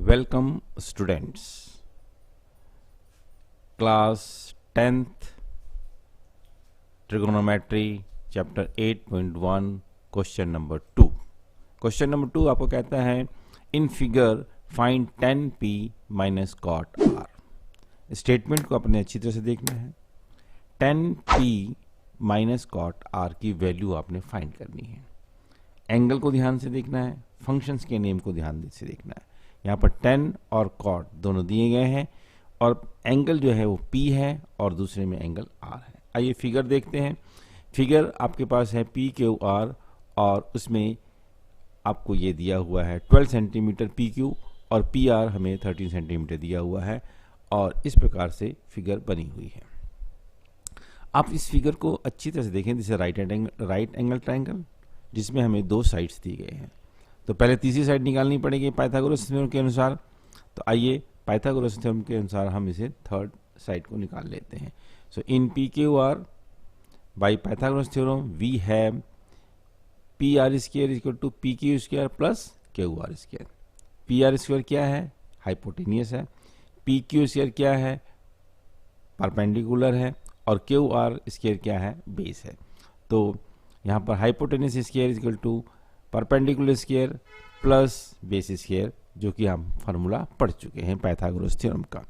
Welcome students, class 10th trigonometry chapter 8.1 question number 2। Question number 2 आपको कहता है in figure find 10p minus cot r। Statement को अपने अच्छी तरह से देखना है। 10p माइनस कॉट r की वैल्यू आपने फाइंड करनी है। एंगल को ध्यान से देखना है, फंक्शंस के नेम को ध्यान से देखना है। यहाँ पर 10 और कॉट दोनों दिए गए हैं और एंगल जो है वो P है और दूसरे में एंगल R है। आइए फिगर देखते हैं। फिगर आपके पास है PQR और उसमें आपको ये दिया हुआ है 12 सेंटीमीटर PQ और PR हमें 13 सेंटीमीटर दिया हुआ है और इस प्रकार से फिगर बनी हुई है। आप इस फिगर को अच्छी तरह से देखें। जैसे राइट एंगल ट्रायंगल जिसमें हमें दो साइड्स दी गए हैं, तो पहले तीसरी साइड निकालनी पड़ेगी पाइथागोरस थ्योरम के अनुसार। तो आइए पाइथागोरस थ्योरम के अनुसार हम इसे थर्ड साइड को निकाल लेते हैं। So in PQR by Pythagoras theorem we have PR square equal to PQ square plus QR square. PR square क्या है? हाइपोटेनियस है। PQ स्क्वायर क्या है? परपेंडिकुलर है। और QR स्क्वायर क्या है? बेस है। तो यहाँ पर hypotenuse square equal to perpendicular square plus base square, जो कि हम फार्मूला पढ़ चुके हैं पाइथागोरस थ्योरम का।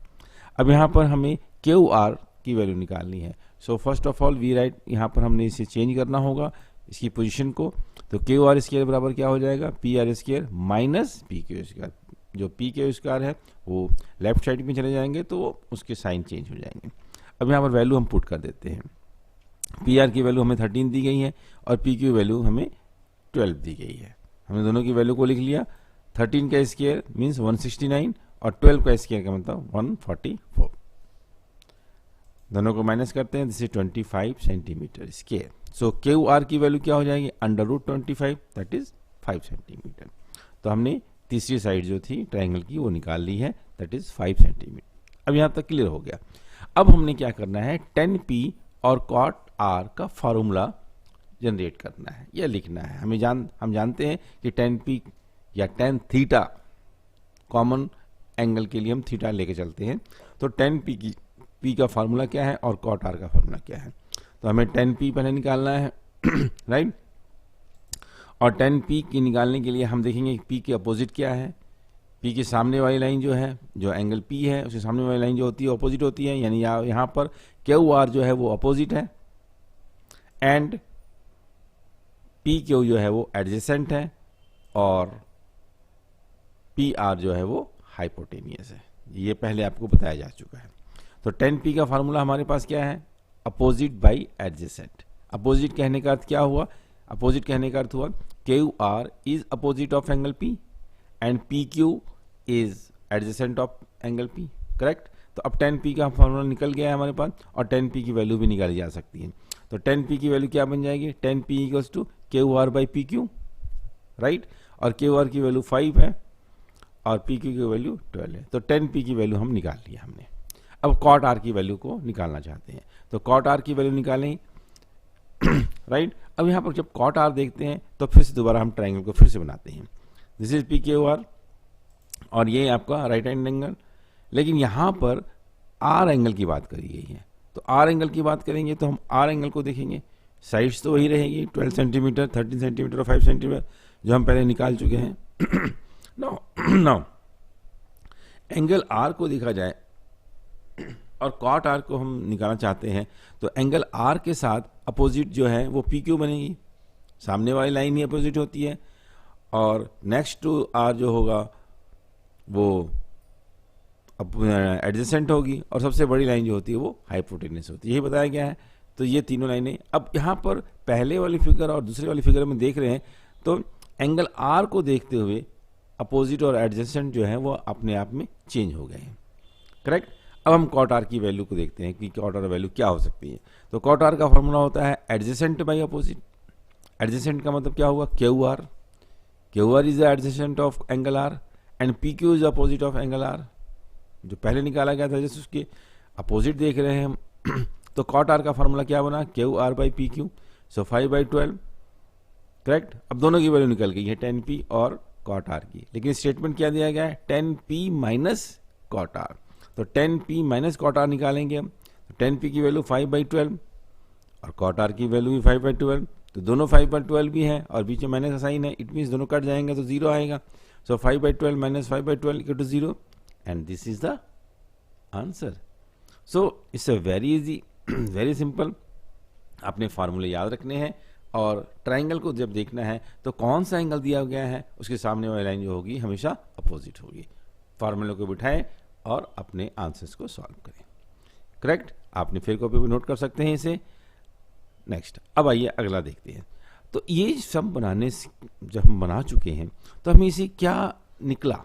अब यहाँ पर हमें QR की वैल्यू निकालनी है। So first of all we write, यहाँ पर हमने इसे चेंज करना होगा इसकी पोजीशन को। तो QR स्क्वायर बराबर क्या हो जाएगा? PR square minus PQ square. जो PQ स्क्वायर है वो लेफ्ट साइड में चले जाएंगे तो उसके साइन चेंज हो जाएंगे। अब यहाँ पर वैल्यू हम पुट कर देते हैं। PR की वैल्यू हमें 13 दी गई है और PQ वैल्यू हमें 12 दी गई है। हमने दोनों की वैल्यू को लिख लिया। 13 का स्क्वायर मीन्स 169 और 12 का स्क्वायर का मतलब 144। दोनों को माइनस करते हैं, this is 25 centimetre square. So QR की वैल्यू क्या हो जाएगी? Under root 25 that is 5 centimetre. तो हमने तीसरी साइड जो थी ट्रायंगल की वो निकाल ली है, दैट इज 5 सेंटीमीटर। अब यहाँ तक क्लियर हो गया। अब हमने क्या करना है? 10p और कॉट R का फॉर्मूला जनरेट करना है या लिखना है। हम जानते हैं कि 10p या 10 थीटा कॉमन एंगल के लिए हम थीटा लेके चलते हैं। तो 10p की p का फार्मूला क्या है और cot r का फार्मूला क्या है? तो हमें 10p पहले निकालना है राइट। और 10p की निकालने के लिए हम देखेंगे कि p के अपोजिट क्या है। p के सामने वाली लाइन जो है, जो एंगल p है उसके सामने वाली लाइन जो होती है अपोजिट होती है, यानी यहाँ पर QR जो है वो अपोजिट है एंड PQ जो है वो एडजेसेंट है और PR जो है वो हाइपोटेनियस है। ये पहले आपको बताया जा चुका है। तो 10p का फार्मूला हमारे पास क्या है? Opposite by adjacent. अपोजिट कहने का अर्थ क्या हुआ? अपोजिट कहने का अर्थ हुआ QR is opposite of angle P and PQ is adjacent of angle P। Correct. तो अब 10p का फार्मूला निकल गया है हमारे पास और 10p की वैल्यू भी निकाली जा सकती है। तो 10p की वैल्यू क्या बन जाएगी? 10p equals to QR by PQ right. और QR की वैल्यू 5 है और PQ की वैल्यू 12 है। तो 10p की वैल्यू हम निकाल लिया हमने। अब cot R की वैल्यू को निकालना चाहते हैं, तो cot R की वैल्यू निकालें राइट। अब यहाँ पर जब cot R देखते हैं तो फिर से दोबारा हम ट्राइंगल को फिर से बनाते हैं। दिस इज PQR और ये आपका राइट हैंड एंगल। लेकिन यहाँ पर R एंगल की बात करी गई है, तो R एंगल की बात करेंगे तो हम R एंगल को देखेंगे। साइड्स तो वही रहेगी 12 सेंटीमीटर, 13 सेंटीमीटर और 5 सेंटीमीटर जो हम पहले निकाल चुके हैं। नाउ एंगल R को देखा जाए और cot R को हम निकालना चाहते हैं, तो एंगल R के साथ अपोजिट जो है वो PQ बनेगी। सामने वाली लाइन ही अपोजिट होती है और नेक्स्ट टू R जो होगा वो एडजेसेंट होगी और सबसे बड़ी लाइन जो होती है वो हाइपोटेनियस होती है। यही बताया गया है। तो ये तीनों लाइनें अब यहाँ पर पहले वाली फिगर और दूसरे वाली फिगर में देख रहे हैं, तो एंगल R को देखते हुए अपोजिट और एडजेसेंट जो है वो अपने आप में चेंज हो गए हैं। करेक्ट। अब हम cot R की वैल्यू को देखते हैं कि cot R वैल्यू क्या हो सकती है। तो cot R का फॉर्मूला होता है एडजेसेंट बाई अपोजिट। एडजेसेंट का मतलब क्या होगा? QR। QR is the adjacent of angle R and PQ is opposite of angle R। जो पहले निकाला गया था जैसे उसके अपोजिट देख रहे हैं हम। तो cot R का फॉर्मूला क्या बना? QR by PQ। So 5 by 12 correct. अब दोनों की वैल्यू निकल गई है 10p और कॉट आर की, लेकिन स्टेटमेंट क्या दिया गया है, 10p माइनस कॉट आर। तो 10p माइनस कॉट आर निकालेंगे हम, तो 10p की वैल्यू 5/12 और कॉट आर की वैल्यू भी 5/12, तो दोनों 5/12 भी है और बीच में माइनस का साइन है, इट मीन्स दोनों कट जाएंगे तो 0 आएगा। So 5/12 minus 5/12 equal to 0 and this is the answer. So it's a very easy, very simple. अपने फार्मूले याद रखने हैं और ट्राइंगल को जब देखना है तो कौन सा एंगल दिया गया है उसके सामने वाली लाइन जो होगी हमेशा अपोजिट होगी। फार्मूले को बिठाएं और अपने आंसर्स को सॉल्व करें। करेक्ट, आपने फिर कॉपी पे नोट कर सकते हैं इसे। नेक्स्ट, अब आइए अगला देखते हैं। तो ये सब बनाने से जब हम बना चुके हैं तो हमें इसे क्या निकला,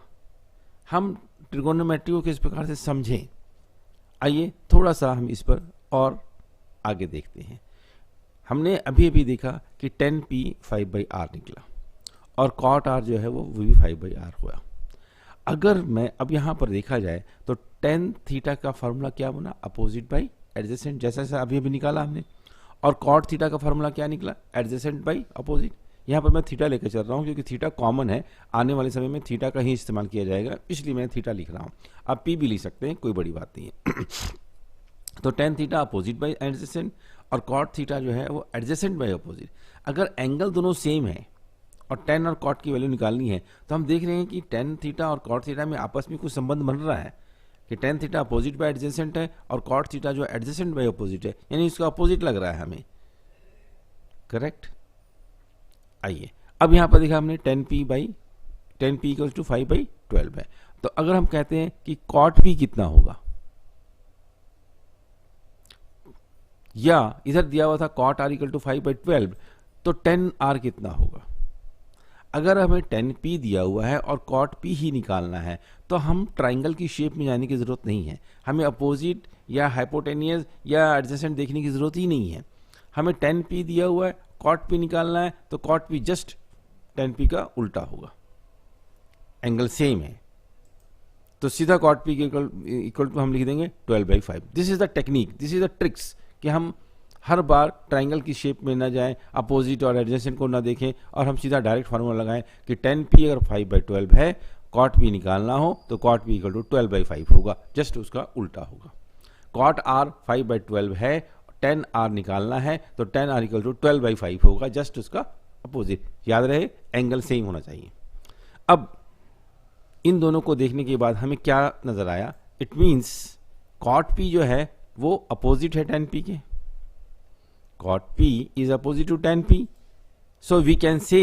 हम ट्रिगोनोमेट्री को किस प्रकार से समझें, आइए थोड़ा सा हम इस पर और आगे देखते हैं। हमने अभी अभी देखा कि 10p 5/r निकला और कॉट r जो है वो भी 5/r हुआ। अगर मैं अब यहाँ पर देखा जाए तो tan थीटा का फार्मूला क्या बना, अपोजिट बाई एडजेसेंट, जैसा जैसा अभी अभी निकाला हमने। और कॉट थीटा का फार्मूला क्या निकला, एडजेसेंट बाई अपोजिट। यहाँ पर मैं थीटा लेकर चल रहा हूँ क्योंकि थीटा कॉमन है, आने वाले समय में थीटा का ही इस्तेमाल किया जाएगा, इसलिए मैं थीटा लिख रहा हूँ। आप p भी लिख सकते हैं, कोई बड़ी बात नहीं है। तो tan theta opposite by adjacent और कॉट थीटा जो है वो एडजेसेंट बाई अपोजिट। अगर एंगल दोनों सेम है और tan और कॉट की वैल्यू निकालनी है तो हम देख रहे हैं कि tan थीटा और कॉट थीटा में आपस में कुछ संबंध बन रहा है कि tan theta opposite by adjacent है और कॉट थीटा जो एडजेसेंट बाई अपोजिट है, यानी इसका अपोजिट लग रहा है हमें। करेक्ट, आइए अब यहाँ पर देखा हमने 10p इक्वल्स टू 5/12 है। तो अगर हम कहते हैं कि कॉट p कितना होगा, या इधर दिया हुआ था कॉट r इक्वल टू 5/12, तो tan r कितना होगा। अगर हमें 10p दिया हुआ है और कॉट p ही निकालना है तो हम ट्राइंगल की शेप में जाने की जरूरत नहीं है, हमें अपोजिट या हाइपोटेनियस या एडजेसेंट देखने की जरूरत ही नहीं है। हमें 10p दिया हुआ है, कॉट p निकालना है, तो कॉट p जस्ट 10p का उल्टा होगा, एंगल सेम है, तो सीधा कॉट p इक्वल टू हम लिख देंगे 12/5। This is the technique, this is the tricks कि हम हर बार ट्राइंगल की शेप में ना जाएं, अपोजिट और एडजेसेंट को ना देखें और हम सीधा डायरेक्ट फार्मूला लगाएं कि 10p अगर 5/12 है, कॉट p निकालना हो तो कॉट p इक्वल टू 12/5 होगा, जस्ट उसका उल्टा होगा। कॉट r 5/12 है, tan r निकालना है तो tan r इक्वल टू 12/5 होगा, जस्ट उसका अपोजिट। याद रहे, एंगल सेम होना चाहिए। अब इन दोनों को देखने के बाद हमें क्या नजर आया, इट मीन्स कॉट p जो है वो अपोजिट है tan p के, cot p is opposite to tan p, so we can say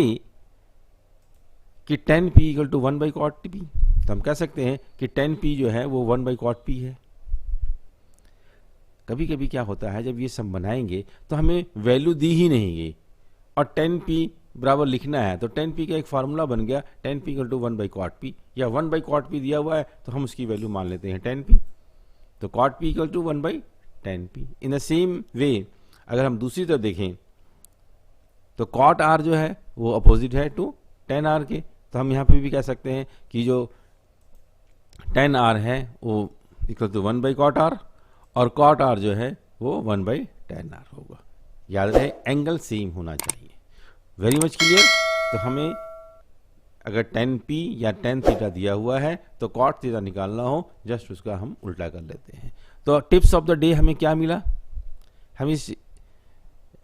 कि tan p equal to 1/cot p। तो हम कह सकते हैं कि tan p जो है वो 1/cot p है। कभी कभी क्या होता है, जब ये सम बनाएंगे तो हमें वैल्यू दी ही नहीं गई और 10p बराबर लिखना है, तो 10p का एक फार्मूला बन गया, 10p equal to 1/cot p, या 1/cot p दिया हुआ है तो हम उसकी वैल्यू मान लेते हैं 10p, तो cot p equal to 1/10p। In the same way अगर हम दूसरी तरफ देखें तो cot r जो है वो अपोजिट है टू tan r के, तो हम यहाँ पे भी कह सकते हैं कि जो tan r है वो इक्वल टू 1/cot r और cot r जो है वो 1/tan r होगा। याद रहे, एंगल सेम होना चाहिए। Very much clear. तो हमें अगर tan p या tan थीटा दिया हुआ है तो cot थीटा निकालना हो, जस्ट उसका हम उल्टा कर लेते हैं। तो टिप्स ऑफ द डे हमें क्या मिला, हम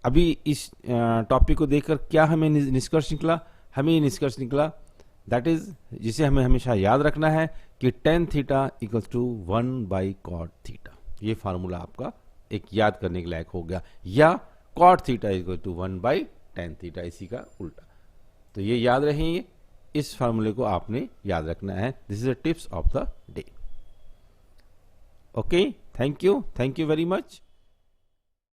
अभी इस टॉपिक को देखकर क्या हमें निष्कर्ष निकला, हमें ये निष्कर्ष निकला दैट इज, जिसे हमें हमेशा याद रखना है कि tan theta equals to 1/cot theta. ये फार्मूला आपका एक याद करने के लायक हो गया, या cot theta equal to 1/tan theta, इसी का उल्टा। तो ये याद रहेंगे, इस फार्मूले को आपने याद रखना है। This is the tips of the day. Okay, thank you very much.